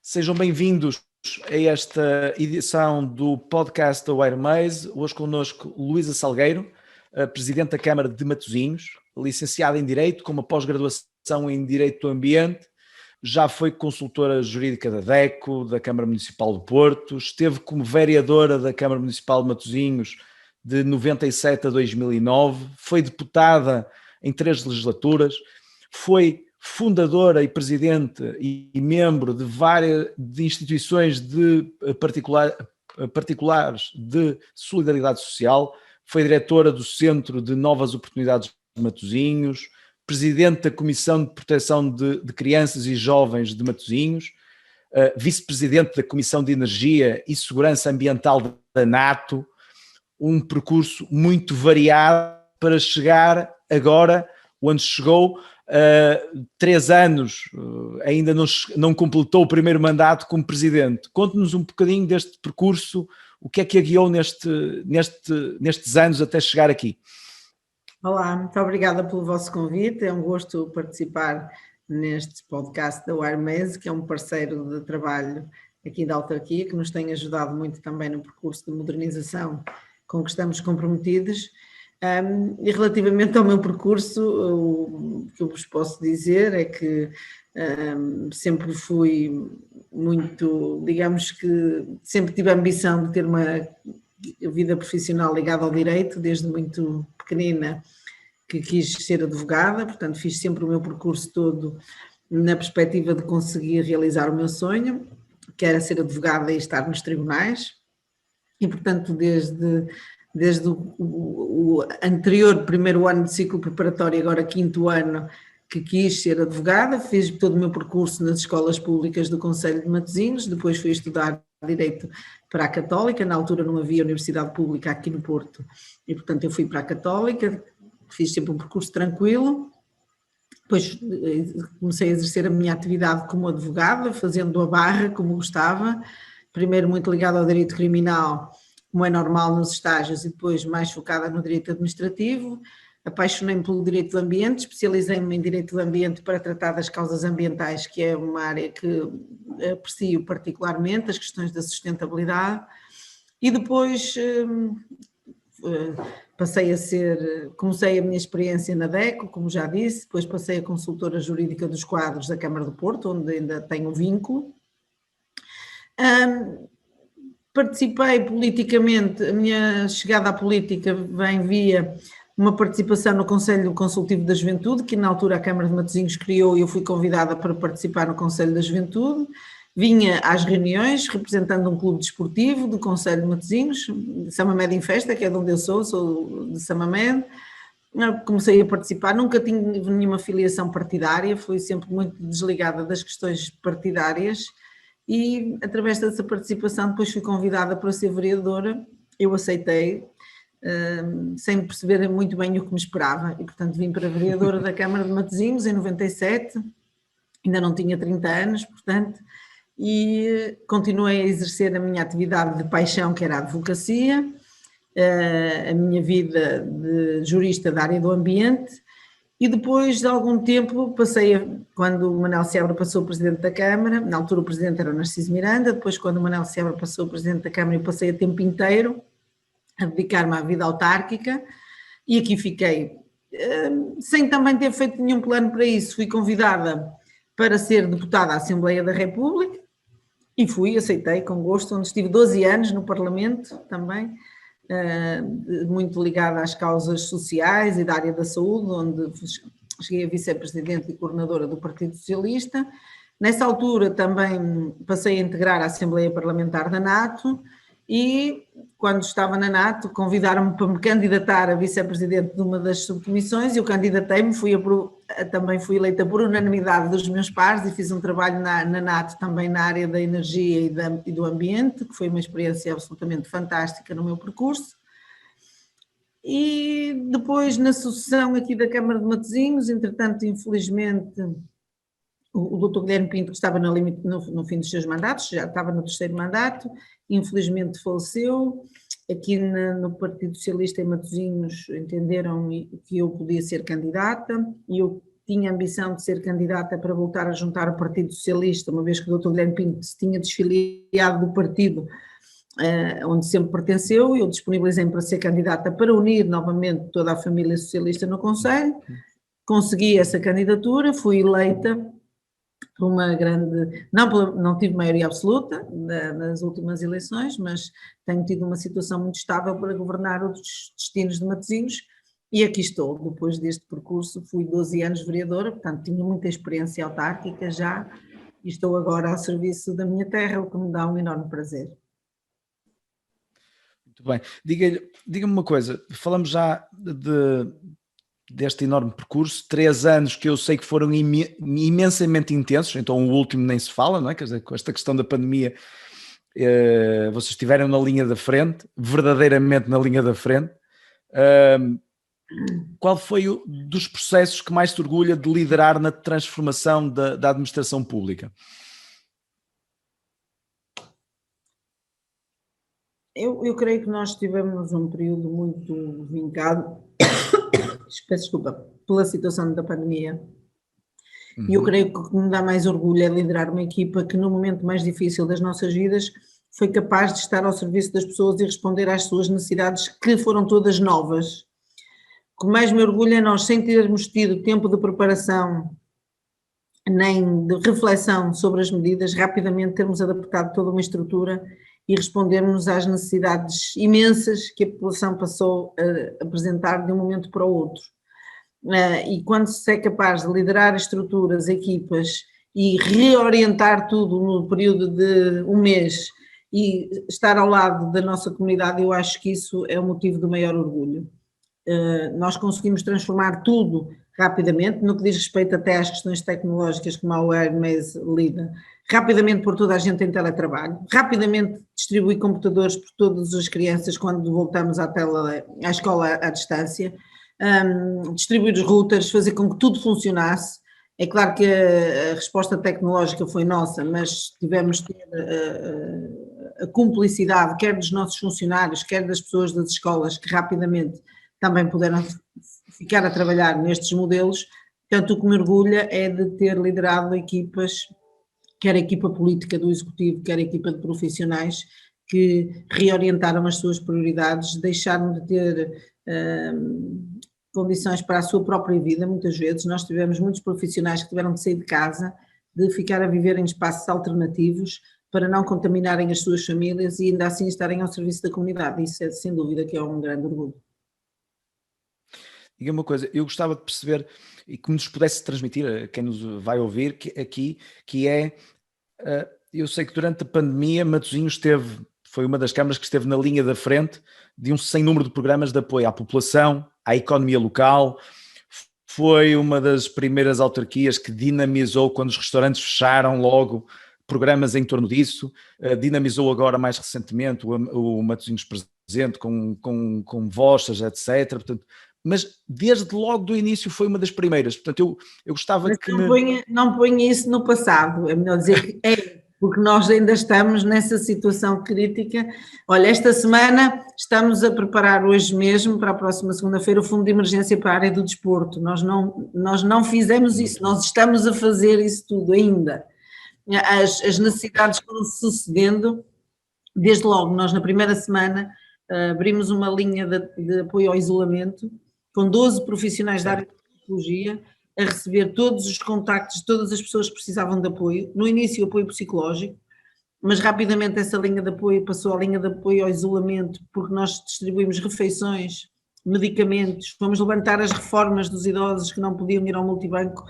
Sejam bem-vindos a esta edição do podcast da Wiremaze. Hoje connosco Luísa Salgueiro, Presidente da Câmara de Matosinhos, licenciada em Direito, com uma pós-graduação em Direito do Ambiente, já foi consultora jurídica da DECO, da Câmara Municipal do Porto, esteve como vereadora da Câmara Municipal de Matosinhos de 97 a 2009, foi deputada em 3 legislaturas, foi fundadora e presidente e membro de várias instituições particulares de solidariedade social, foi diretora do Centro de Novas Oportunidades de Matosinhos, presidente da Comissão de Proteção de Crianças e Jovens de Matosinhos, vice-presidente da Comissão de Energia e Segurança Ambiental da NATO, um percurso muito variado para chegar agora onde chegou. 3 anos, ainda não completou o primeiro mandato como presidente. Conte-nos um bocadinho deste percurso, o que é que a guiou nestes anos até chegar aqui. Olá, muito obrigada pelo vosso convite, é um gosto participar neste podcast da Wiremaze, que é um parceiro de trabalho aqui da autarquia, que nos tem ajudado muito também no percurso de modernização com que estamos comprometidos. E relativamente ao meu percurso, o que eu vos posso dizer é que sempre fui muito, digamos que sempre tive a ambição de ter uma vida profissional ligada ao direito, desde muito pequenina que quis ser advogada, portanto fiz sempre o meu percurso todo na perspectiva de conseguir realizar o meu sonho, que era ser advogada e estar nos tribunais, e portanto desde o anterior primeiro ano de ciclo preparatório, agora 5º ano, que quis ser advogada, fiz todo o meu percurso nas escolas públicas do Concelho de Matosinhos, depois fui estudar Direito para a Católica, na altura não havia universidade pública aqui no Porto, e portanto eu fui para a Católica, fiz sempre um percurso tranquilo, depois comecei a exercer a minha atividade como advogada, fazendo a barra como gostava, primeiro muito ligada ao direito criminal, como é normal nos estágios, e depois mais focada no direito administrativo. Apaixonei-me pelo direito do ambiente, especializei-me em direito do ambiente para tratar das causas ambientais, que é uma área que aprecio particularmente, as questões da sustentabilidade, e depois comecei a minha experiência na DECO, como já disse, depois passei a consultora jurídica dos quadros da Câmara do Porto, onde ainda tenho vínculo. Participei politicamente, a minha chegada à política vem via uma participação no Conselho Consultivo da Juventude, que na altura a Câmara de Matosinhos criou e eu fui convidada para participar no Conselho da Juventude. Vinha às reuniões representando um clube desportivo do Concelho de Matosinhos, de Samamed em Festa, que é de onde eu sou de Samamed. Comecei a participar, nunca tive nenhuma filiação partidária, fui sempre muito desligada das questões partidárias. E através dessa participação depois fui convidada para ser vereadora, eu aceitei, sem perceber muito bem o que me esperava, e portanto vim para vereadora da Câmara de Matosinhos em 97, ainda não tinha 30 anos, portanto, e continuei a exercer a minha atividade de paixão, que era a advocacia, a minha vida de jurista da área do ambiente. E depois de algum tempo quando o Manuel Seabra passou presidente da Câmara, na altura o presidente era o Narciso Miranda, depois quando o Manuel Seabra passou presidente da Câmara eu passei a tempo inteiro a dedicar-me à vida autárquica e aqui fiquei, sem também ter feito nenhum plano para isso. Fui convidada para ser deputada à Assembleia da República e aceitei com gosto, onde estive 12 anos no Parlamento também, muito ligada às causas sociais e da área da saúde, onde cheguei a vice-presidente e coordenadora do Partido Socialista. Nessa altura também passei a integrar a Assembleia Parlamentar da NATO e, quando estava na NATO, convidaram-me para me candidatar a vice-presidente de uma das subcomissões e eu candidatei-me, também fui eleita por unanimidade dos meus pares e fiz um trabalho na NATO também na área da energia e do ambiente, que foi uma experiência absolutamente fantástica no meu percurso. E depois, na sucessão aqui da Câmara de Matosinhos, entretanto, infelizmente, o Dr. Guilherme Pinto, que estava no fim dos seus mandatos, já estava no 3º mandato, infelizmente faleceu. Aqui no Partido Socialista em Matosinhos entenderam que eu podia ser candidata e eu tinha a ambição de ser candidata para voltar a juntar o Partido Socialista, uma vez que o Dr. Guilherme Pinto se tinha desfiliado do partido onde sempre pertenceu. Eu disponibilizei-me para ser candidata para unir novamente toda a família socialista no Conselho, consegui essa candidatura, fui eleita por uma grande, não tive maioria absoluta nas últimas eleições, mas tenho tido uma situação muito estável para governar os destinos de Matosinhos, e aqui estou, depois deste percurso. Fui 12 anos vereadora, portanto tinha muita experiência autárquica já, e estou agora ao serviço da minha terra, o que me dá um enorme prazer. Muito bem. Diga-me uma coisa, falamos já deste enorme percurso, 3 anos que eu sei que foram imensamente intensos, então o último nem se fala, não é? Quer dizer, com esta questão da pandemia, vocês estiveram na linha da frente, verdadeiramente na linha da frente. Qual foi dos processos que mais te orgulha de liderar na transformação da administração pública? Eu creio que nós tivemos um período muito vincado, peço desculpa, pela situação da pandemia. E eu creio que o que me dá mais orgulho é liderar uma equipa que no momento mais difícil das nossas vidas foi capaz de estar ao serviço das pessoas e responder às suas necessidades, que foram todas novas. O que mais me orgulha é nós, sem termos tido tempo de preparação nem de reflexão sobre as medidas, rapidamente termos adaptado toda uma estrutura e respondermos às necessidades imensas que a população passou a apresentar de um momento para o outro. E quando se é capaz de liderar estruturas, equipas e reorientar tudo no período de um mês e estar ao lado da nossa comunidade, eu acho que isso é o motivo do maior orgulho. Nós conseguimos transformar tudo rapidamente, no que diz respeito até às questões tecnológicas, como a Hermes lida, rapidamente pôr toda a gente em teletrabalho, rapidamente distribuir computadores por todas as crianças quando voltamos à escola à distância, distribuir os routers, fazer com que tudo funcionasse. É claro que a resposta tecnológica foi nossa, mas tivemos de ter a cumplicidade, quer dos nossos funcionários, quer das pessoas das escolas, que rapidamente também puderam ficar a trabalhar nestes modelos. Portanto, o que me orgulha é de ter liderado equipas, quer a equipa política do Executivo, quer a equipa de profissionais, que reorientaram as suas prioridades, deixaram de ter condições para a sua própria vida. Muitas vezes nós tivemos muitos profissionais que tiveram de sair de casa, de ficar a viver em espaços alternativos para não contaminarem as suas famílias e ainda assim estarem ao serviço da comunidade. Isso é sem dúvida que é um grande orgulho. Diga uma coisa, eu gostava de perceber e que nos pudesse transmitir a quem nos vai ouvir que é, eu sei que durante a pandemia Matosinhos foi uma das câmaras que esteve na linha da frente de um sem número de programas de apoio à população, à economia local. Foi uma das primeiras autarquias que dinamizou, quando os restaurantes fecharam, logo programas em torno disso. Dinamizou agora mais recentemente o Matosinhos Presente com vouchers, etc. Portanto, mas desde logo do início foi uma das primeiras. Portanto, eu gostava mas que... Não ponha isso no passado, é melhor dizer que é, porque nós ainda estamos nessa situação crítica. Olha, esta semana estamos a preparar hoje mesmo, para a próxima segunda-feira, o Fundo de Emergência para a área do desporto. Nós não fizemos isso, nós estamos a fazer isso tudo ainda. As necessidades foram sucedendo, desde logo. Nós na primeira semana abrimos uma linha de apoio ao isolamento, com 12 profissionais da área de psicologia, a receber todos os contactos de todas as pessoas que precisavam de apoio. No início, apoio psicológico, mas rapidamente essa linha de apoio passou à linha de apoio ao isolamento, porque nós distribuímos refeições, medicamentos, vamos levantar as reformas dos idosos que não podiam ir ao multibanco,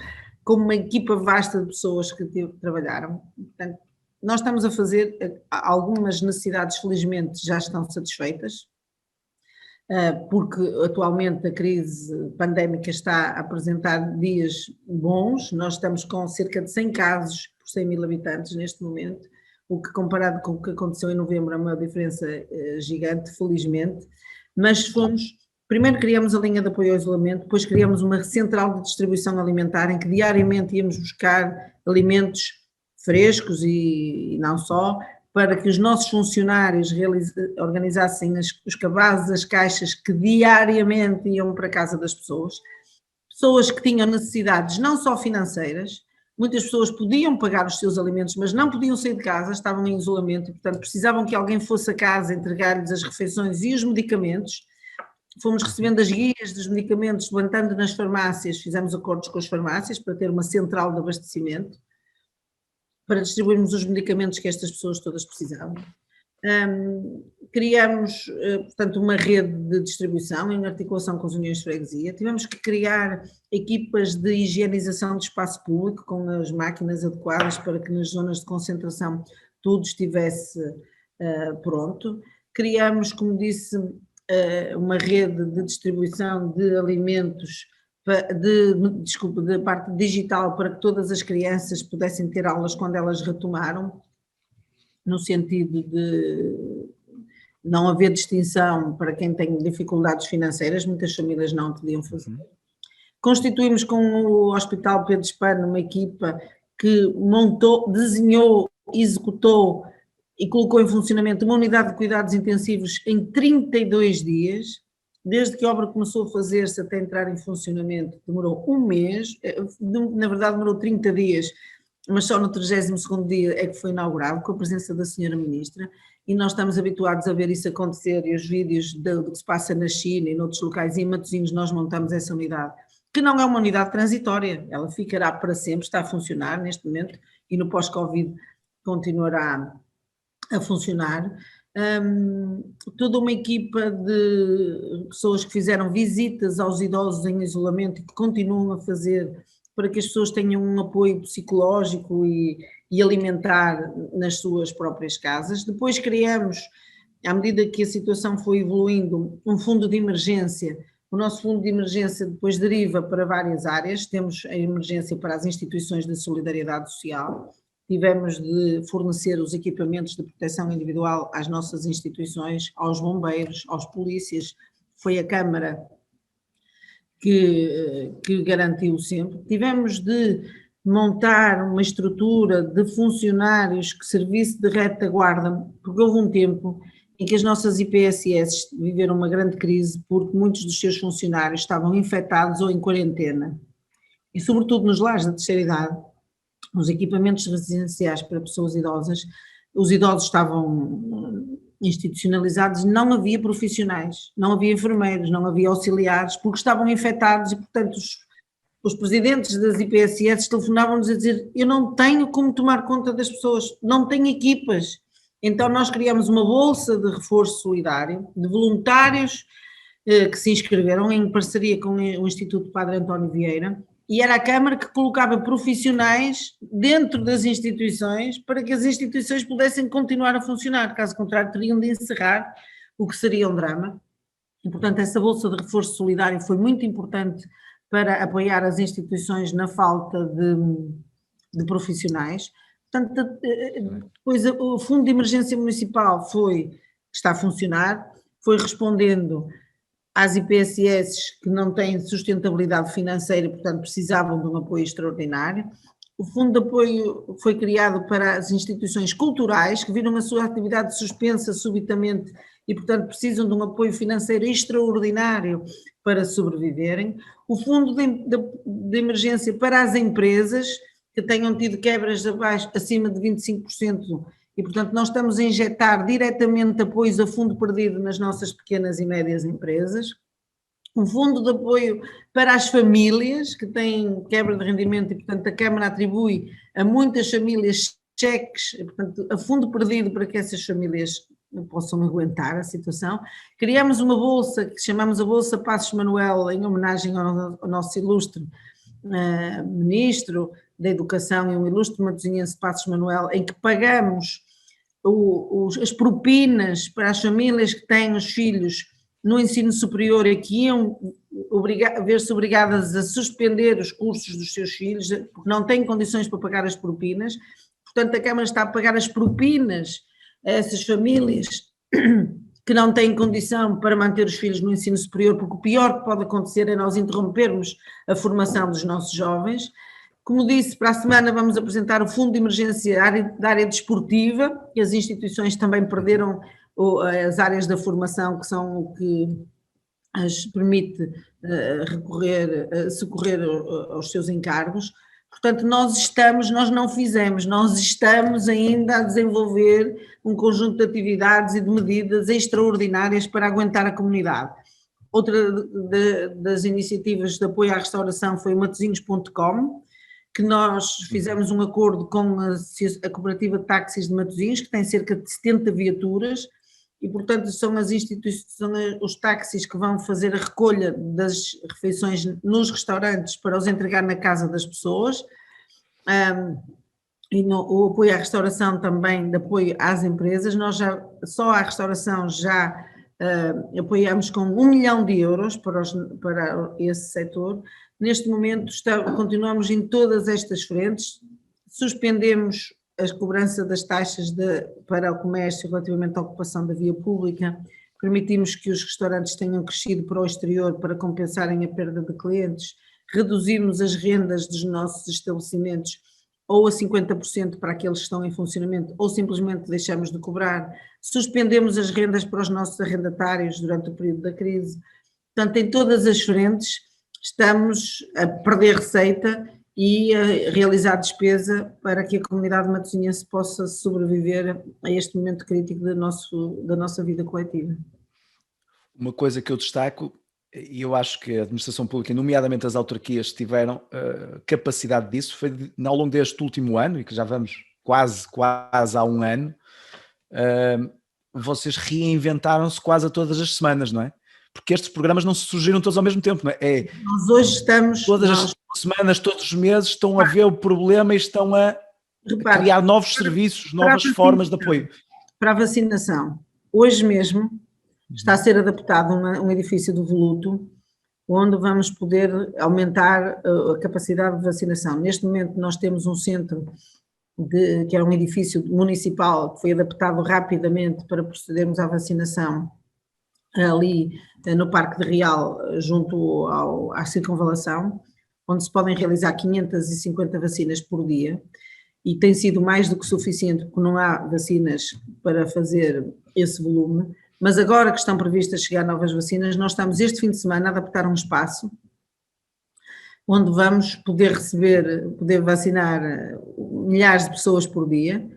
com uma equipa vasta de pessoas que trabalharam. Portanto, nós estamos a fazer, algumas necessidades felizmente já estão satisfeitas, porque atualmente a crise pandémica está a apresentar dias bons. Nós estamos com cerca de 100 casos por 100 mil habitantes neste momento, o que comparado com o que aconteceu em novembro é uma diferença gigante, felizmente. Mas primeiro criamos a linha de apoio ao isolamento, depois criamos uma central de distribuição alimentar em que diariamente íamos buscar alimentos frescos e não só, para que os nossos funcionários organizassem os cabazes, as caixas que diariamente iam para a casa das pessoas. pessoas que tinham necessidades não só financeiras, muitas pessoas podiam pagar os seus alimentos, mas não podiam sair de casa, estavam em isolamento e, portanto, precisavam que alguém fosse a casa entregar-lhes as refeições e os medicamentos. Fomos recebendo as guias dos medicamentos, levantando nas farmácias, fizemos acordos com as farmácias para ter uma central de abastecimento, para distribuirmos os medicamentos que estas pessoas todas precisavam. Criamos, portanto, uma rede de distribuição em articulação com as uniões de freguesia. Tivemos que criar equipas de higienização de espaço público com as máquinas adequadas para que nas zonas de concentração tudo estivesse pronto. Criamos, como disse, uma rede de distribuição de alimentos, de parte digital, para que todas as crianças pudessem ter aulas quando elas retomaram, no sentido de não haver distinção para quem tem dificuldades financeiras, muitas famílias não podiam fazer. Constituímos com o Hospital Pedro Spano uma equipa que montou, desenhou, executou e colocou em funcionamento uma unidade de cuidados intensivos em 32 dias, desde que a obra começou a fazer-se até entrar em funcionamento, demorou um mês, na verdade demorou 30 dias, mas só no 32º dia é que foi inaugurado, com a presença da senhora Ministra, e nós estamos habituados a ver isso acontecer, e os vídeos do que se passa na China e noutros locais, e em Matosinhos nós montamos essa unidade, que não é uma unidade transitória, ela ficará para sempre, está a funcionar neste momento, e no pós-Covid continuará a funcionar. Toda uma equipa de pessoas que fizeram visitas aos idosos em isolamento e que continuam a fazer para que as pessoas tenham um apoio psicológico e alimentar nas suas próprias casas. Depois criamos, à medida que a situação foi evoluindo, um fundo de emergência. O nosso fundo de emergência depois deriva para várias áreas. Temos a emergência para as instituições de solidariedade social. Tivemos de fornecer os equipamentos de proteção individual às nossas instituições, aos bombeiros, aos polícias. Foi a Câmara que garantiu sempre. Tivemos de montar uma estrutura de funcionários que serviço de retaguarda, porque houve um tempo em que as nossas IPSS viveram uma grande crise porque muitos dos seus funcionários estavam infectados ou em quarentena. E sobretudo nos lares da terceira idade, nos equipamentos residenciais para pessoas idosas, os idosos estavam institucionalizados, não havia profissionais, não havia enfermeiros, não havia auxiliares, porque estavam infectados e, portanto, os presidentes das IPSS telefonavam-nos a dizer: eu não tenho como tomar conta das pessoas, não tenho equipas. Então nós criamos uma bolsa de reforço solidário, de voluntários que se inscreveram em parceria com o Instituto Padre António Vieira, e era a Câmara que colocava profissionais dentro das instituições para que as instituições pudessem continuar a funcionar, caso contrário teriam de encerrar, o que seria um drama. E, portanto, essa bolsa de reforço solidário foi muito importante para apoiar as instituições na falta de profissionais. Portanto, depois o Fundo de Emergência Municipal está a funcionar, foi respondendo às IPSS que não têm sustentabilidade financeira, portanto precisavam de um apoio extraordinário. O Fundo de Apoio foi criado para as instituições culturais que viram a sua atividade suspensa subitamente e, portanto, precisam de um apoio financeiro extraordinário para sobreviverem. O Fundo de Emergência para as empresas que tenham tido quebras acima de 25%. E, portanto, nós estamos a injetar diretamente apoios a fundo perdido nas nossas pequenas e médias empresas. Um fundo de apoio para as famílias que têm quebra de rendimento e, portanto, a Câmara atribui a muitas famílias cheques, portanto, a fundo perdido para que essas famílias possam aguentar a situação. Criamos uma bolsa que chamamos a Bolsa Passos Manuel, em homenagem ao nosso ilustre Ministro da Educação e um ilustre matosinhense, Passos Manuel, em que pagamos as propinas para as famílias que têm os filhos no ensino superior e que iam ver-se obrigadas a suspender os cursos dos seus filhos, porque não têm condições para pagar as propinas. Portanto, a Câmara está a pagar as propinas a essas famílias que não têm condição para manter os filhos no ensino superior, porque o pior que pode acontecer é nós interrompermos a formação dos nossos jovens. Como disse, para a semana vamos apresentar o Fundo de Emergência da área desportiva, que as instituições também perderam as áreas da formação, que são o que permite socorrer aos seus encargos. Portanto, nós não fizemos, nós estamos ainda a desenvolver um conjunto de atividades e de medidas extraordinárias para aguentar a comunidade. Outra das iniciativas de apoio à restauração foi o Matosinhos.com, que nós fizemos um acordo com a Cooperativa de Táxis de Matosinhos, que tem cerca de 70 viaturas, e portanto são os táxis que vão fazer a recolha das refeições nos restaurantes para os entregar na casa das pessoas, e o apoio à restauração também, de apoio às empresas. Nós só à restauração já apoiamos com 1 milhão de euros para esse setor. Neste momento continuamos em todas estas frentes, suspendemos a cobrança das taxas para o comércio relativamente à ocupação da via pública, permitimos que os restaurantes tenham crescido para o exterior para compensarem a perda de clientes, reduzimos as rendas dos nossos estabelecimentos ou a 50% para aqueles que estão em funcionamento, ou simplesmente deixamos de cobrar, suspendemos as rendas para os nossos arrendatários durante o período da crise. Portanto, em todas as frentes estamos a perder receita e a realizar despesa para que a comunidade matosinhense possa sobreviver a este momento crítico da nossa vida coletiva. Uma coisa que eu destaco, e eu acho que a administração pública, nomeadamente as autarquias, tiveram capacidade disso, foi ao longo deste último ano, e que já vamos quase há um ano, vocês reinventaram-se quase a todas as semanas, não é? Porque estes programas não surgiram todos ao mesmo tempo, não é? Nós hoje estamos... Todas as semanas, todos os meses estão a ver o problema e estão a criar novos serviços, novas formas de apoio. Para a vacinação, hoje mesmo está a ser adaptado um edifício do Voluto, onde vamos poder aumentar a capacidade de vacinação. Neste momento nós temos um centro, que era um edifício municipal, que foi adaptado rapidamente para procedermos à vacinação ali no Parque de Real, junto à circunvalação, onde se podem realizar 550 vacinas por dia, e tem sido mais do que suficiente, porque não há vacinas para fazer esse volume, mas agora que estão previstas chegar novas vacinas, nós estamos este fim de semana a adaptar um espaço onde vamos poder vacinar milhares de pessoas por dia,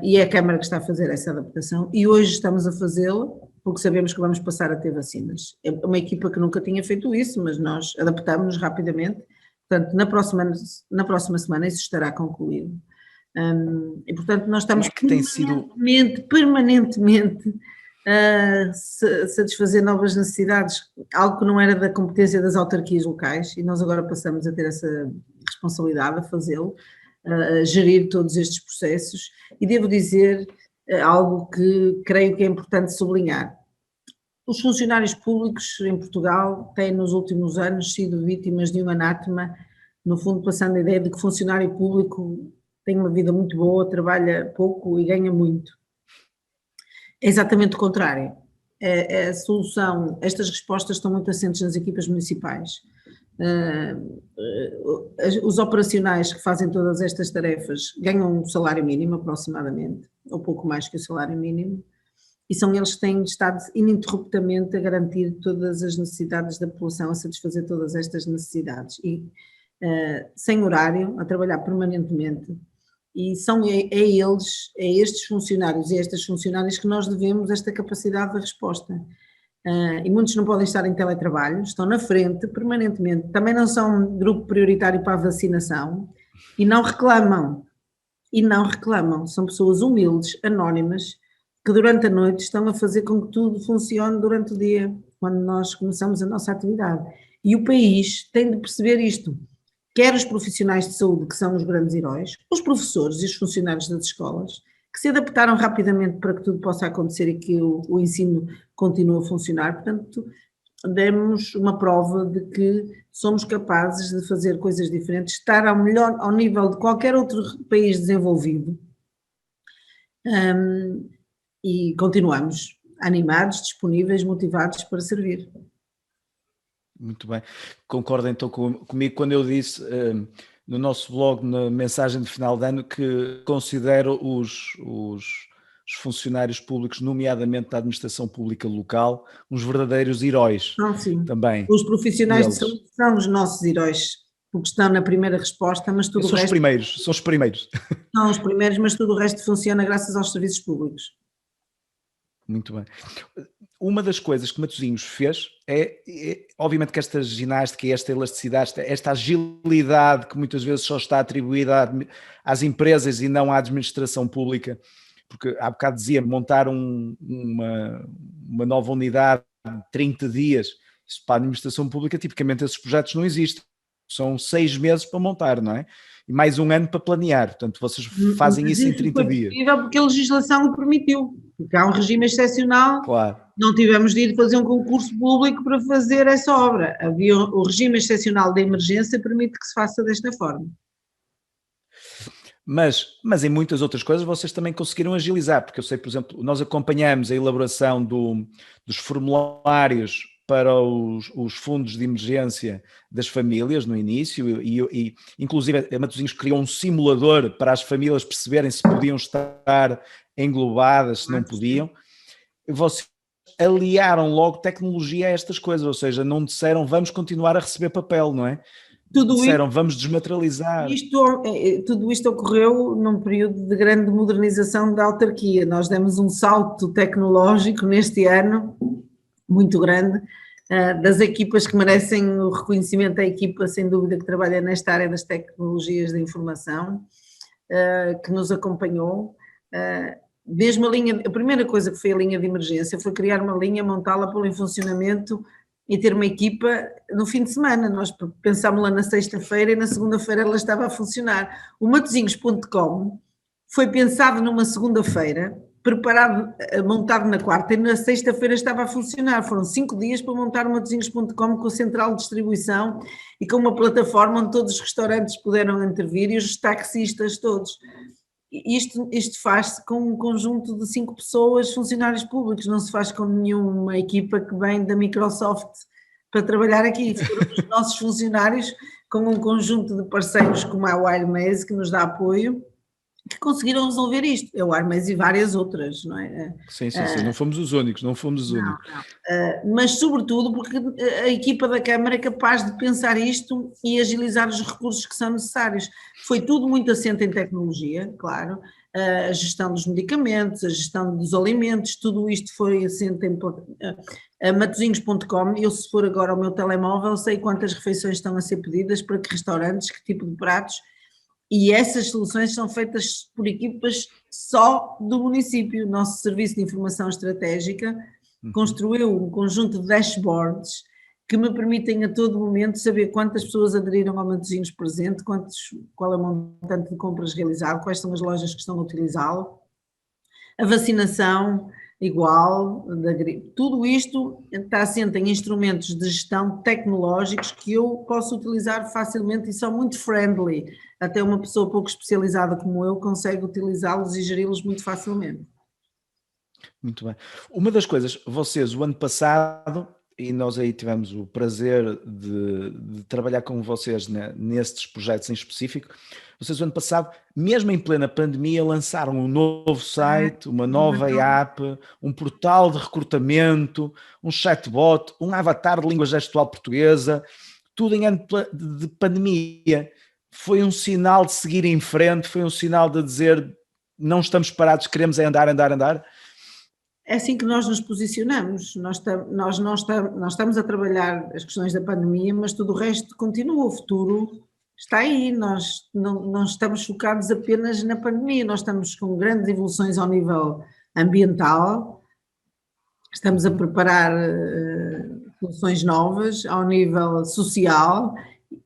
e é a Câmara que está a fazer essa adaptação, e hoje estamos a fazê-la, porque sabemos que vamos passar a ter vacinas. É uma equipa que nunca tinha feito isso, mas nós adaptámos-nos rapidamente, portanto na próxima semana isso estará concluído. E portanto nós estamos permanentemente a satisfazer novas necessidades, algo que não era da competência das autarquias locais, e nós agora passamos a ter essa responsabilidade, a fazê-lo, a gerir todos estes processos, e devo dizer algo que creio que é importante sublinhar. Os funcionários públicos em Portugal têm nos últimos anos sido vítimas de um anátema, no fundo passando a ideia de que funcionário público tem uma vida muito boa, trabalha pouco e ganha muito. É exatamente o contrário. A solução, estas respostas estão muito assentes nas equipas municipais. Os operacionais que fazem todas estas tarefas ganham um salário mínimo aproximadamente, ou pouco mais que o salário mínimo, e são eles que têm estado ininterruptamente a garantir todas as necessidades da população, a satisfazer todas estas necessidades, e sem horário, a trabalhar permanentemente. E são a estes funcionários e a estas funcionárias que nós devemos esta capacidade de resposta. E muitos não podem estar em teletrabalho, estão na frente permanentemente, também não são um grupo prioritário para a vacinação e não reclamam, são pessoas humildes, anónimas, que durante a noite estão a fazer com que tudo funcione durante o dia, quando nós começamos a nossa atividade. E o país tem de perceber isto. Quer os profissionais de saúde, que são os grandes heróis, os professores e os funcionários das escolas, que se adaptaram rapidamente para que tudo possa acontecer e que o ensino continue a funcionar. Portanto, demos uma prova de que somos capazes de fazer coisas diferentes, estar ao nível de qualquer outro país desenvolvido, e continuamos animados, disponíveis, motivados para servir. Muito bem. Concordo então comigo quando eu disse no nosso blog, na mensagem de final de ano, que considero os os funcionários públicos, nomeadamente da administração pública local, uns verdadeiros heróis. Não, sim. Também. Os profissionais de saúde são os nossos heróis, porque estão na primeira resposta, mas tudo o resto... São os primeiros. São os primeiros, mas tudo o resto funciona graças aos serviços públicos. Muito bem. Uma das coisas que Matosinhos fez obviamente que esta ginástica, esta elasticidade, esta agilidade que muitas vezes só está atribuída às empresas e não à administração pública, porque há bocado dizia, montar uma nova unidade em 30 dias, isso para a administração pública, tipicamente esses projetos não existem, são 6 meses para montar, não é? E mais 1 ano para planear, portanto vocês fazem isso em 30 dias. Possível porque a legislação o permitiu, porque há um regime excepcional, claro. Não tivemos de ir fazer um concurso público para fazer essa obra, havia o regime excepcional de emergência permite que se faça desta forma. Mas em muitas outras coisas vocês também conseguiram agilizar, porque eu sei, por exemplo, nós acompanhamos a elaboração dos formulários para os fundos de emergência das famílias no início e inclusive a Matosinhos criou um simulador para as famílias perceberem se podiam estar englobadas, se não podiam. Vocês aliaram logo tecnologia a estas coisas, ou seja, não disseram vamos continuar a receber papel, não é? Disseram vamos desmaterializar. Tudo isto ocorreu num período de grande modernização da autarquia. Nós demos um salto tecnológico neste ano, muito grande, das equipas que merecem o reconhecimento da equipa, sem dúvida, que trabalha nesta área das tecnologias da informação, que nos acompanhou. Mesmo a primeira coisa que foi a linha de emergência foi criar uma linha, montá-la, pô-la em funcionamento e ter uma equipa no fim de semana. Nós pensámos-la na sexta-feira e na segunda-feira ela estava a funcionar. O Matosinhos.com foi pensado numa segunda-feira, preparado, montado na quarta e na sexta-feira estava a funcionar. Foram 5 dias para montar o Matosinhos.com com a central de distribuição e com uma plataforma onde todos os restaurantes puderam intervir e os taxistas todos. Isto faz-se com um conjunto de 5 pessoas, funcionários públicos, não se faz com nenhuma equipa que vem da Microsoft para trabalhar aqui. Foram os nossos funcionários com um conjunto de parceiros como a WireMaze, que nos dá apoio, que conseguiram resolver isto. É o WireMaze e várias outras, não é? Sim, não fomos os únicos, não. Mas sobretudo porque a equipa da Câmara é capaz de pensar isto e agilizar os recursos que são necessários. Foi tudo muito assente em tecnologia, claro, a gestão dos medicamentos, a gestão dos alimentos, tudo isto foi assente em Matosinhos.com. Eu, se for agora ao meu telemóvel, sei quantas refeições estão a ser pedidas para que restaurantes, que tipo de pratos. E essas soluções são feitas por equipas só do município. O nosso Serviço de Informação Estratégica construiu um conjunto de dashboards que me permitem a todo momento saber quantas pessoas aderiram ao Matosinhos Presente, qual é o montante de compras realizado, quais são as lojas que estão a utilizá-lo, a vacinação igual, tudo isto está assente em instrumentos de gestão tecnológicos que eu posso utilizar facilmente e são muito friendly. Até uma pessoa pouco especializada como eu consegue utilizá-los e geri-los muito facilmente. Muito bem. Uma das coisas, vocês o ano passado, e nós aí tivemos o prazer de trabalhar com vocês nestes projetos em específico, vocês o ano passado, mesmo em plena pandemia, lançaram um novo site, uma nova app, um portal de recrutamento, um chatbot, um avatar de língua gestual portuguesa, tudo em ano de pandemia. Foi um sinal de seguir em frente, foi um sinal de dizer não estamos parados, queremos andar. É assim que nós nos posicionamos, nós estamos a trabalhar as questões da pandemia, mas tudo o resto continua, o futuro está aí, nós não estamos focados apenas na pandemia, nós estamos com grandes evoluções ao nível ambiental, estamos a preparar soluções novas ao nível social,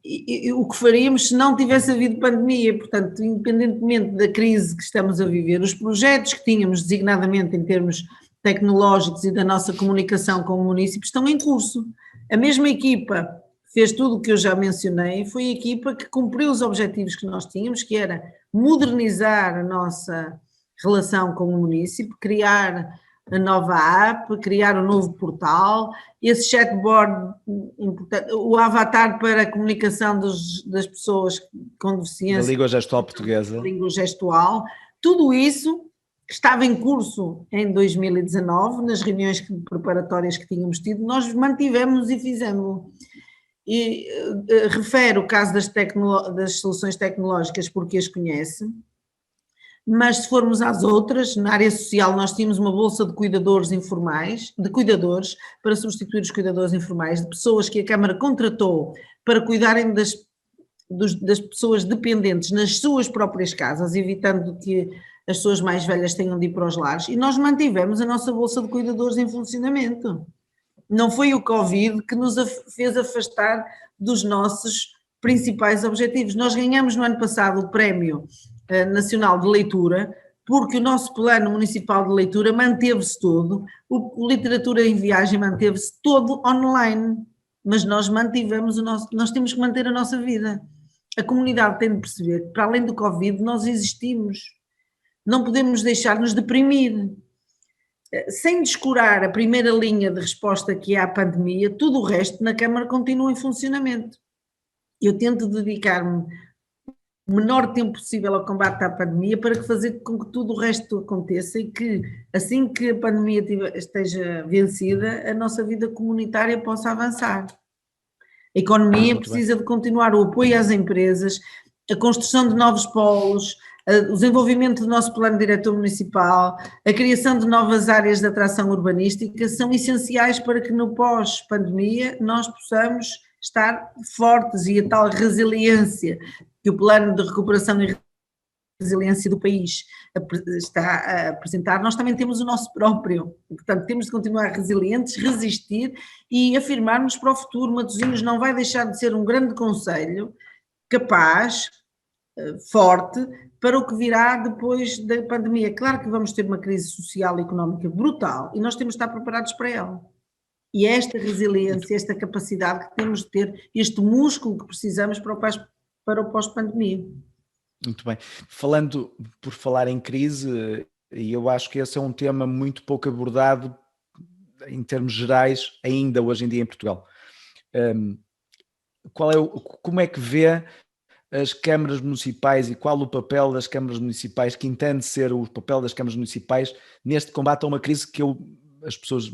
e o que faríamos se não tivesse havido pandemia. Portanto, independentemente da crise que estamos a viver, os projetos que tínhamos designadamente em termos tecnológicos e da nossa comunicação com o município estão em curso. A mesma equipa que fez tudo o que eu já mencionei, foi a equipa que cumpriu os objetivos que nós tínhamos, que era modernizar a nossa relação com o município, criar a nova app, criar um novo portal, esse chatbot, o avatar para a comunicação das pessoas com deficiência. Da língua gestual portuguesa. Da língua gestual, tudo isso estava em curso em 2019, nas reuniões preparatórias que tínhamos tido, nós mantivemos e fizemos. E refere o caso das soluções tecnológicas porque as conhece, mas se formos às outras, na área social nós tínhamos uma bolsa de cuidadores informais, de cuidadores, para substituir os cuidadores informais, de pessoas que a Câmara contratou para cuidarem das pessoas dependentes nas suas próprias casas, evitando que as pessoas mais velhas tenham de ir para os lares, e nós mantivemos a nossa bolsa de cuidadores em funcionamento. Não foi o Covid que nos fez afastar dos nossos principais objetivos. Nós ganhamos no ano passado o Prémio Nacional de Leitura, porque o nosso plano municipal de leitura manteve-se todo, o Literatura em Viagem manteve-se todo online, mas nós mantivemos nós temos que manter a nossa vida. A comunidade tem de perceber que, para além do Covid, nós existimos. Não podemos deixar-nos deprimir. Sem descurar a primeira linha de resposta que é a pandemia, tudo o resto na Câmara continua em funcionamento. Eu tento dedicar-me o menor tempo possível ao combate à pandemia para fazer com que tudo o resto aconteça e que, assim que a pandemia esteja vencida, a nossa vida comunitária possa avançar. A economia precisa de continuar o apoio às empresas, a construção de novos polos, o desenvolvimento do nosso plano diretor municipal, a criação de novas áreas de atração urbanística são essenciais para que no pós-pandemia nós possamos estar fortes, e a tal resiliência que o plano de recuperação e resiliência do país está a apresentar, nós também temos o nosso próprio. Portanto, temos de continuar resilientes, resistir e afirmarmos para o futuro. Matosinhos não vai deixar de ser um grande concelho, capaz, forte, para o que virá depois da pandemia. Claro que vamos ter uma crise social e económica brutal e nós temos de estar preparados para ela. E é esta resiliência, esta capacidade que temos de ter, este músculo que precisamos para o pós-pandemia. Muito bem. Por falar em crise, e eu acho que esse é um tema muito pouco abordado em termos gerais ainda hoje em dia em Portugal. Como é que vê as câmaras municipais e qual o papel das câmaras municipais, que entende ser o papel das câmaras municipais neste combate a uma crise que as pessoas,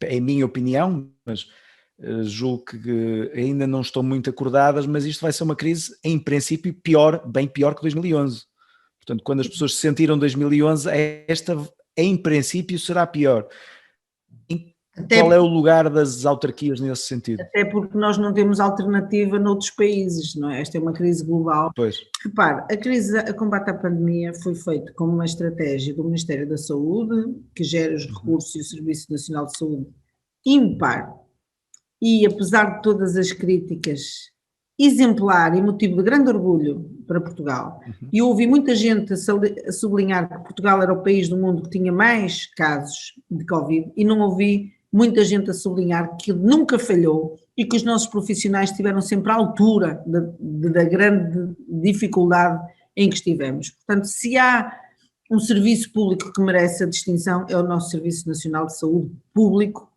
é a minha opinião, mas julgo que ainda não estão muito acordadas, mas isto vai ser uma crise, em princípio, bem pior que 2011. Portanto, quando as pessoas se sentiram 2011, esta, em princípio, será pior. Qual é o lugar das autarquias nesse sentido? Até porque nós não temos alternativa noutros países, não é? Esta é uma crise global. Pois. Repare, a combate à pandemia foi feito como uma estratégia do Ministério da Saúde, que gera os recursos e o Serviço Nacional de Saúde ímpar. E apesar de todas as críticas, exemplar e motivo de grande orgulho para Portugal, e eu ouvi muita gente a sublinhar que Portugal era o país do mundo que tinha mais casos de Covid, e não ouvi muita gente a sublinhar que nunca falhou e que os nossos profissionais estiveram sempre à altura da grande dificuldade em que estivemos. Portanto, se há um serviço público que merece a distinção, é o nosso Serviço Nacional de Saúde público,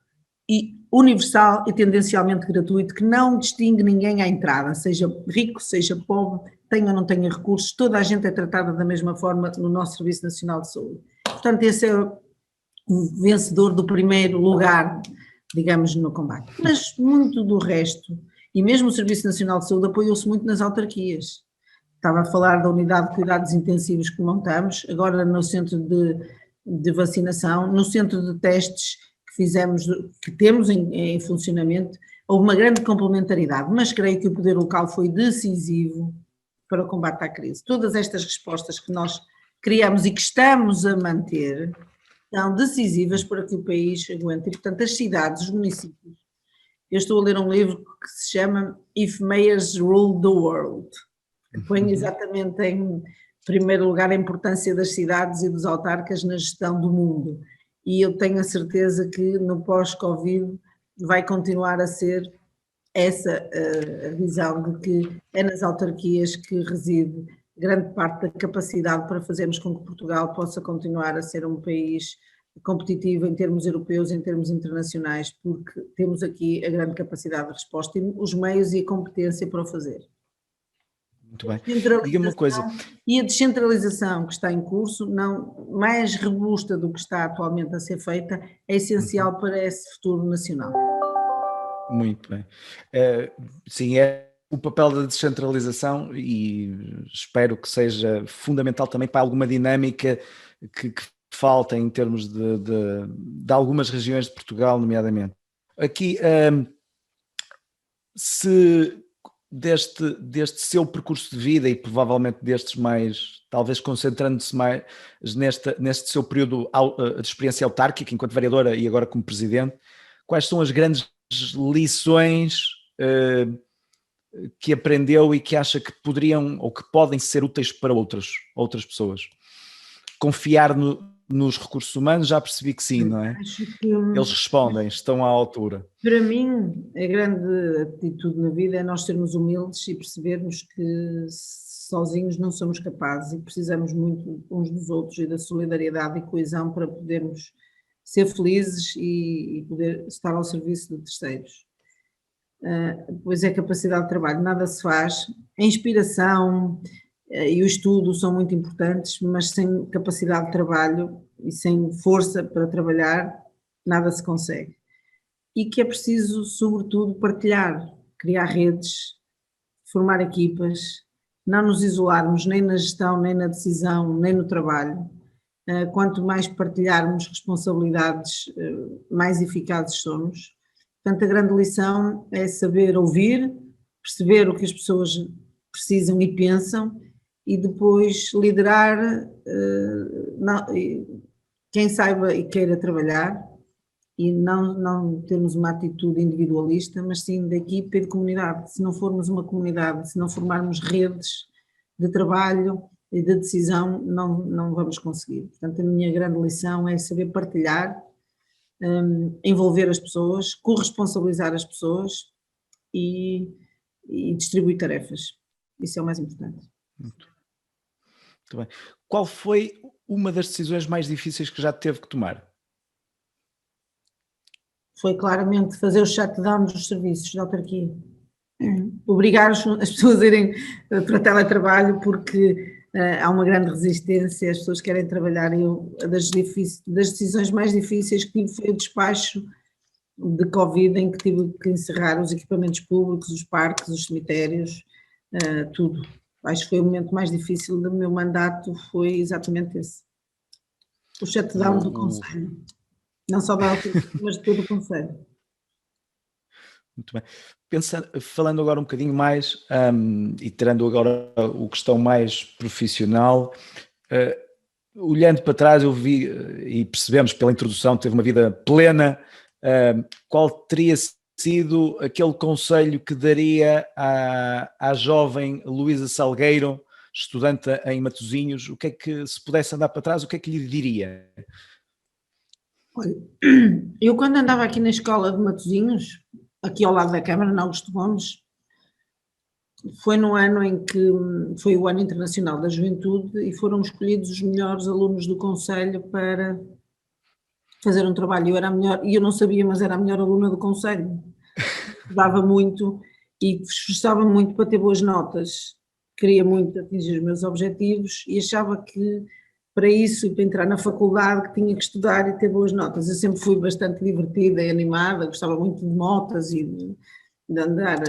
e universal e tendencialmente gratuito, que não distingue ninguém à entrada, seja rico, seja pobre, tenha ou não tenha recursos, toda a gente é tratada da mesma forma no nosso Serviço Nacional de Saúde. Portanto, esse é o vencedor do primeiro lugar, digamos, no combate. Mas muito do resto, e mesmo o Serviço Nacional de Saúde apoiou-se muito nas autarquias. Estava a falar da unidade de cuidados intensivos que montamos, agora no centro de vacinação, no centro de testes que temos em funcionamento, houve uma grande complementaridade, mas creio que o poder local foi decisivo para o combate à crise. Todas estas respostas que nós criamos e que estamos a manter são decisivas para que o país aguente. E, portanto, as cidades, os municípios. Eu estou a ler um livro que se chama If Mayors Rule the World, que põe exatamente em primeiro lugar a importância das cidades e dos autarcas na gestão do mundo. E eu tenho a certeza que no pós-Covid vai continuar a ser essa a visão de que é nas autarquias que reside grande parte da capacidade para fazermos com que Portugal possa continuar a ser um país competitivo em termos europeus, em termos internacionais, porque temos aqui a grande capacidade de resposta e os meios e a competência para o fazer. Muito bem. Diga-me uma coisa. E a descentralização que está em curso, não mais robusta do que está atualmente a ser feita, é essencial para esse futuro nacional. Muito bem. Sim, é o papel da descentralização e espero que seja fundamental também para alguma dinâmica que falta em termos de algumas regiões de Portugal, nomeadamente. Aqui, se deste seu percurso de vida e provavelmente destes mais, talvez concentrando-se mais neste seu período de experiência autárquica, enquanto vereadora e agora como presidente, quais são as grandes lições que aprendeu e que acha que poderiam ou que podem ser úteis para outras pessoas? Confiar nos recursos humanos, já percebi que sim, não é? Acho que, eles respondem, estão à altura. Para mim, a grande atitude na vida é nós sermos humildes e percebermos que sozinhos não somos capazes e precisamos muito uns dos outros e da solidariedade e coesão para podermos ser felizes e poder estar ao serviço de terceiros. Pois é, a capacidade de trabalho, nada se faz. A inspiração e o estudo são muito importantes, mas sem capacidade de trabalho e sem força para trabalhar, nada se consegue. E que é preciso, sobretudo, partilhar, criar redes, formar equipas, não nos isolarmos nem na gestão, nem na decisão, nem no trabalho. Quanto mais partilharmos responsabilidades, mais eficazes somos. Portanto, a grande lição é saber ouvir, perceber o que as pessoas precisam e pensam e depois liderar quem saiba e queira trabalhar e não termos uma atitude individualista, mas sim da equipa e de comunidade. Se não formos uma comunidade, se não formarmos redes de trabalho e de decisão, não vamos conseguir. Portanto, a minha grande lição é saber partilhar, envolver as pessoas, corresponsabilizar as pessoas e distribuir tarefas. Isso é o mais importante. Muito bem. Qual foi uma das decisões mais difíceis que já teve que tomar? Foi claramente fazer o shutdown dos serviços de autarquia. Obrigar as pessoas a irem para teletrabalho porque há uma grande resistência, as pessoas querem trabalhar e das decisões mais difíceis que tive foi o despacho de Covid em que tive que encerrar os equipamentos públicos, os parques, os cemitérios, tudo. Acho que foi o momento mais difícil do meu mandato, foi exatamente esse. O shutdown do Conselho. Não só da autarquia, mas de todo o Conselho. Muito bem. Falando agora um bocadinho mais e tirando agora a questão mais profissional, olhando para trás eu vi e percebemos pela introdução que teve uma vida plena, qual teria sido aquele conselho que daria à jovem Luísa Salgueiro, estudante em Matosinhos, o que é que, se pudesse andar para trás, o que é que lhe diria? Olha, eu quando andava aqui na escola de Matosinhos, aqui ao lado da Câmara, na Augusto Gomes, foi no ano em que foi o Ano Internacional da Juventude e foram escolhidos os melhores alunos do Conselho para fazer um trabalho. Eu era a melhor, e eu não sabia, mas era a melhor aluna do Conselho. Dava muito e esforçava muito para ter boas notas. Queria muito atingir os meus objetivos e achava que para isso e para entrar na faculdade que tinha que estudar e ter boas notas. Eu sempre fui bastante divertida e animada, gostava muito de motas e de andar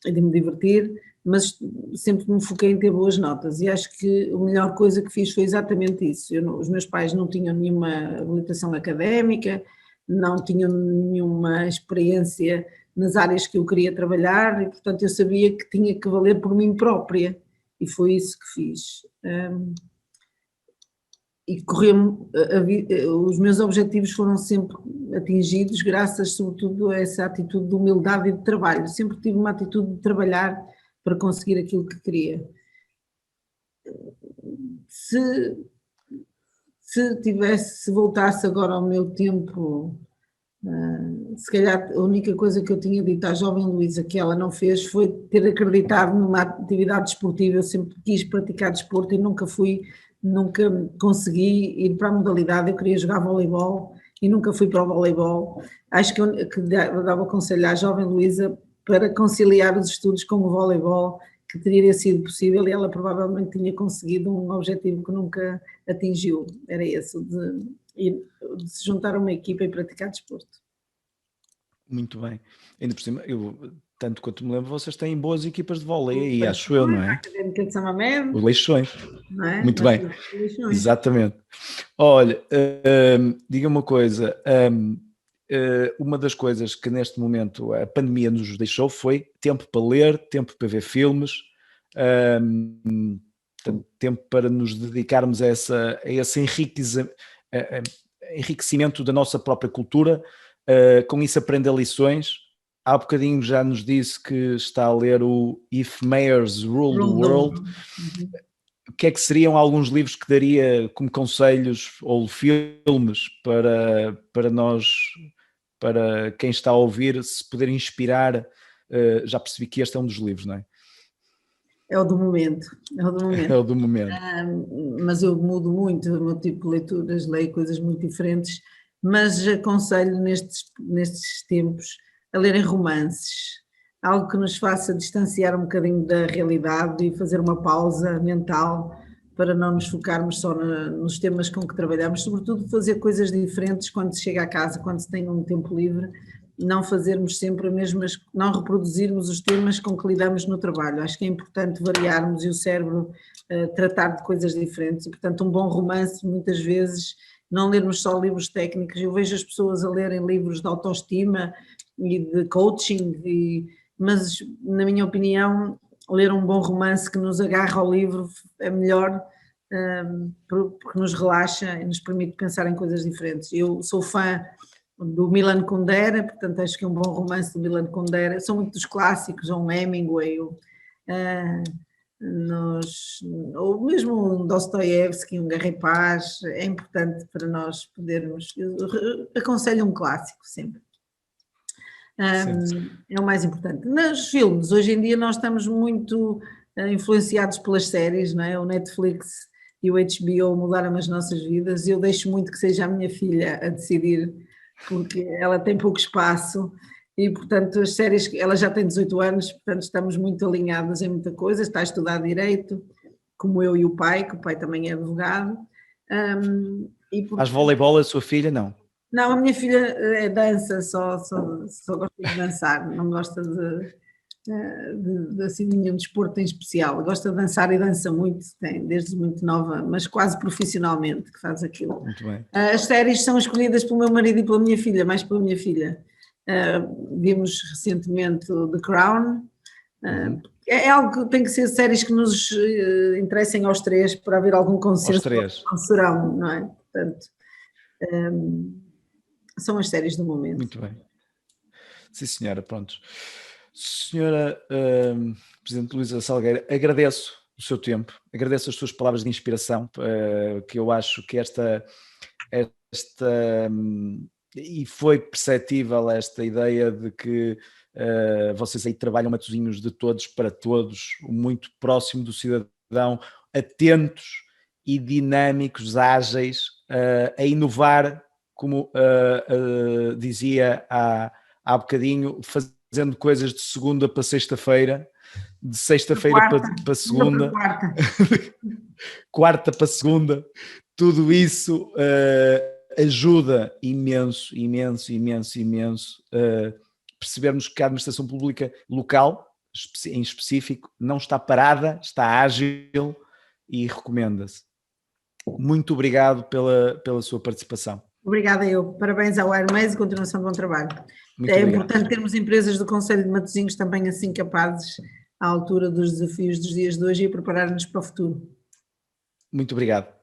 e de me divertir, mas sempre me foquei em ter boas notas e acho que a melhor coisa que fiz foi exatamente isso. Os meus pais não tinham nenhuma habilitação académica, não tinham nenhuma experiência nas áreas que eu queria trabalhar e portanto eu sabia que tinha que valer por mim própria e foi isso que fiz. E os meus objetivos foram sempre atingidos graças sobretudo a essa atitude de humildade e de trabalho. Sempre tive uma atitude de trabalhar para conseguir aquilo que queria. Se voltasse agora ao meu tempo, se calhar a única coisa que eu tinha dito à jovem Luísa que ela não fez foi ter acreditado numa atividade desportiva. Eu sempre quis praticar desporto e nunca consegui ir para a modalidade. Eu queria jogar voleibol e nunca fui para o voleibol. Acho que dava conselho à jovem Luísa para conciliar os estudos com o voleibol que teria sido possível, e ela provavelmente tinha conseguido um objetivo que nunca atingiu, era esse, de se juntar a uma equipa e praticar desporto. Muito bem. Ainda por cima, tanto quanto me lembro, vocês têm boas equipas de vôlei aí, acho eu, não A é? Académica de São Mamede, Os Leixões. não é? Muito bem, Leixões. exatamente. Olha, diga uma coisa, uma das coisas que neste momento a pandemia nos deixou foi tempo para ler, tempo para ver filmes, tempo para nos dedicarmos a esse enriquecimento da nossa própria cultura, com isso aprender lições. Há bocadinho já nos disse que está a ler o If Mayors Rule the World. O que é que seriam alguns livros que daria como conselhos ou filmes para nós, para quem está a ouvir, se poder inspirar? Já percebi que este é um dos livros, não é? É o do momento, é o do momento. É o do momento. Mas eu mudo muito o meu tipo de leituras, leio coisas muito diferentes, mas aconselho nestes tempos a lerem romances, algo que nos faça distanciar um bocadinho da realidade e fazer uma pausa mental para não nos focarmos só nos temas com que trabalhamos, sobretudo fazer coisas diferentes quando se chega a casa, quando se tem um tempo livre, não fazermos sempre as mesmas, não reproduzirmos os temas com que lidamos no trabalho. Acho que é importante variarmos e o cérebro tratar de coisas diferentes e, portanto, um bom romance, muitas vezes, não lermos só livros técnicos. Eu vejo as pessoas a lerem livros de autoestima e de coaching, mas, na minha opinião, ler um bom romance que nos agarra ao livro é melhor, porque nos relaxa e nos permite pensar em coisas diferentes. Eu sou fã do Milan Kundera, portanto acho que é um bom romance do Milan Kundera. São muitos clássicos, um Hemingway, ou mesmo um Dostoiévski, um Guerra e Paz. É importante para nós podermos. Eu aconselho um clássico sempre. É o mais importante. Nos filmes, hoje em dia nós estamos muito influenciados pelas séries, não é? O Netflix e o HBO mudaram as nossas vidas e eu deixo muito que seja a minha filha a decidir, porque ela tem pouco espaço e, portanto, as séries, ela já tem 18 anos, portanto estamos muito alinhadas em muita coisa, está a estudar Direito, como eu e o pai, que o pai também é advogado. Faz voleibol a sua filha, não? Não, a minha filha é dança, só gosta de dançar, não gosta de assim, nenhum desporto em especial. Gosta de dançar e dança muito, desde muito nova, mas quase profissionalmente que faz aquilo. Muito bem. As séries são escolhidas pelo meu marido e pela minha filha, mais pela minha filha. Vimos recentemente o The Crown. É algo que tem que ser séries que nos interessem aos três para haver algum consenso. Aos três. Não serão, não é? Portanto, são as séries do momento. Muito bem. Sim, senhora, pronto. Senhora Presidente Luísa Salgueira, agradeço o seu tempo, agradeço as suas palavras de inspiração, que eu acho que esta e foi perceptível esta ideia de que vocês aí trabalham Matosinhos de todos para todos, muito próximo do cidadão, atentos e dinâmicos, ágeis, a inovar, como dizia há bocadinho, fazendo coisas de segunda para sexta-feira, de sexta-feira para segunda, quarta para segunda, tudo isso ajuda imenso, percebermos que a administração pública local, em específico, não está parada, está ágil e recomenda-se. Muito obrigado pela sua participação. Obrigada eu. Parabéns ao Hermes e continuação de bom trabalho. Muito obrigado. Importante termos empresas do Conselho de Matosinhos também assim capazes à altura dos desafios dos dias de hoje e preparar-nos para o futuro. Muito obrigado.